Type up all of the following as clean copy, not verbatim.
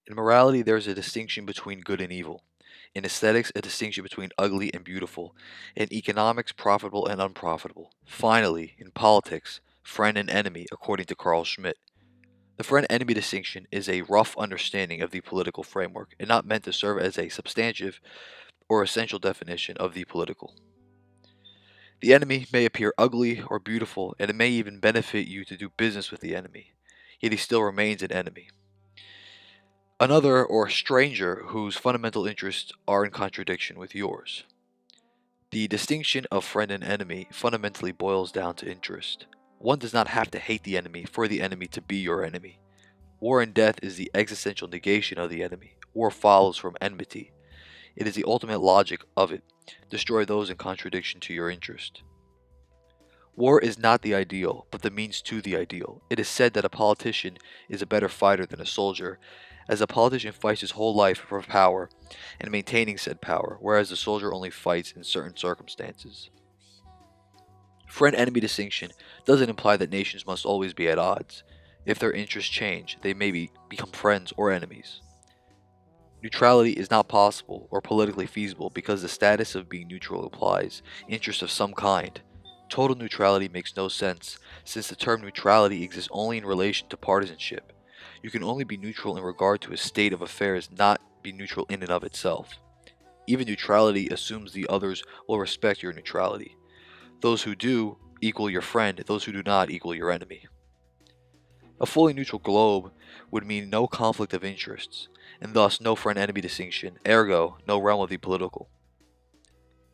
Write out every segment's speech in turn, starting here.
In morality, there is a distinction between good and evil. In aesthetics, a distinction between ugly and beautiful. In economics, profitable and unprofitable. Finally, in politics, friend and enemy, according to Carl Schmitt. The friend enemy distinction is a rough understanding of the political framework and not meant to serve as a substantive or essential definition of the political. The enemy may appear ugly or beautiful, and it may even benefit you to do business with the enemy, yet he still remains an enemy. Another or stranger whose fundamental interests are in contradiction with yours. The distinction of friend and enemy fundamentally boils down to interest. One does not have to hate the enemy for the enemy to be your enemy. War and death is the existential negation of the enemy. War follows from enmity. It is the ultimate logic of it. Destroy those in contradiction to your interest. War is not the ideal, but the means to the ideal. It is said that a politician is a better fighter than a soldier, as a politician fights his whole life for power and maintaining said power, whereas the soldier only fights in certain circumstances. Friend-enemy distinction doesn't imply that nations must always be at odds. If their interests change, they may become friends or enemies. Neutrality is not possible or politically feasible because the status of being neutral implies interest of some kind. Total neutrality makes no sense, since the term neutrality exists only in relation to partisanship. You can only be neutral in regard to a state of affairs, not be neutral in and of itself. Even neutrality assumes the others will respect your neutrality. Those who do equal your friend, those who do not equal your enemy. A fully neutral globe would mean no conflict of interests, and thus no friend-enemy distinction, ergo, no realm of the political.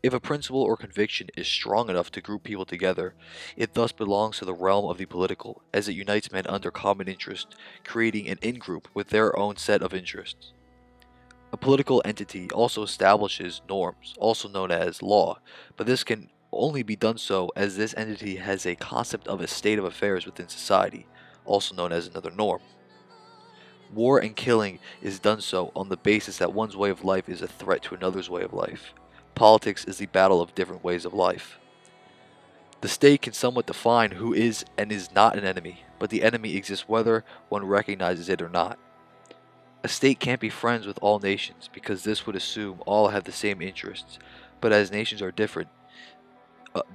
If a principle or conviction is strong enough to group people together, it thus belongs to the realm of the political, as it unites men under common interest, creating an in-group with their own set of interests. A political entity also establishes norms, also known as law, but this can only be done so as this entity has a concept of a state of affairs within society, also known as another norm. War and killing is done so on the basis that one's way of life is a threat to another's way of life. Politics is the battle of different ways of life. The state can somewhat define who is and is not an enemy, but the enemy exists whether one recognizes it or not. A state can't be friends with all nations because this would assume all have the same interests, but as nations are different,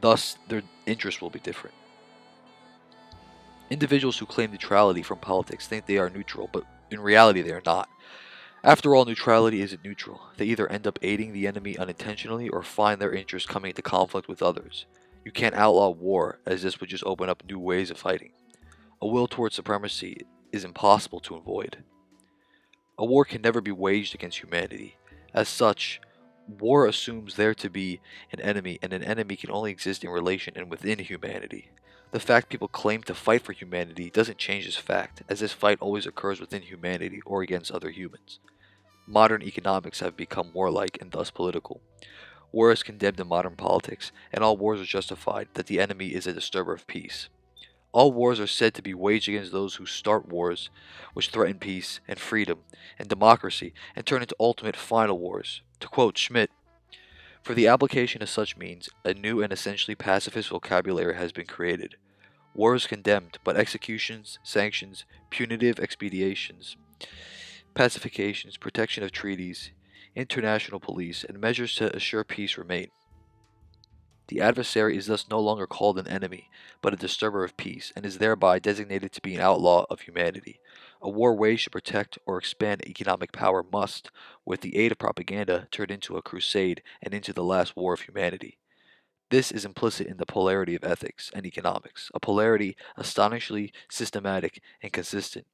thus their interests will be different. Individuals who claim neutrality from politics think they are neutral, but in reality they are not. After all, neutrality isn't neutral. They either end up aiding the enemy unintentionally or find their interests coming into conflict with others. You can't outlaw war, as this would just open up new ways of fighting. A will towards supremacy is impossible to avoid. A war can never be waged against humanity. As such, war assumes there to be an enemy, and an enemy can only exist in relation and within humanity. The fact people claim to fight for humanity doesn't change this fact, as this fight always occurs within humanity or against other humans. Modern economics have become warlike and thus political. War is condemned in modern politics, and all wars are justified that the enemy is a disturber of peace. All wars are said to be waged against those who start wars, which threaten peace and freedom and democracy and turn into ultimate final wars. To quote Schmitt, for the application of such means, a new and essentially pacifist vocabulary has been created. War is condemned, but executions, sanctions, punitive expeditions, pacifications, protection of treaties, international police, and measures to assure peace remain. The adversary is thus no longer called an enemy, but a disturber of peace, and is thereby designated to be an outlaw of humanity. A war waged to protect or expand economic power must, with the aid of propaganda, turn into a crusade and into the last war of humanity. This is implicit in the polarity of ethics and economics, a polarity astonishingly systematic and consistent.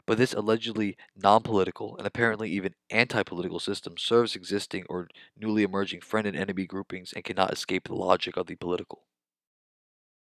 But this allegedly non-political and apparently even anti-political system serves existing or newly emerging friend and enemy groupings and cannot escape the logic of the political.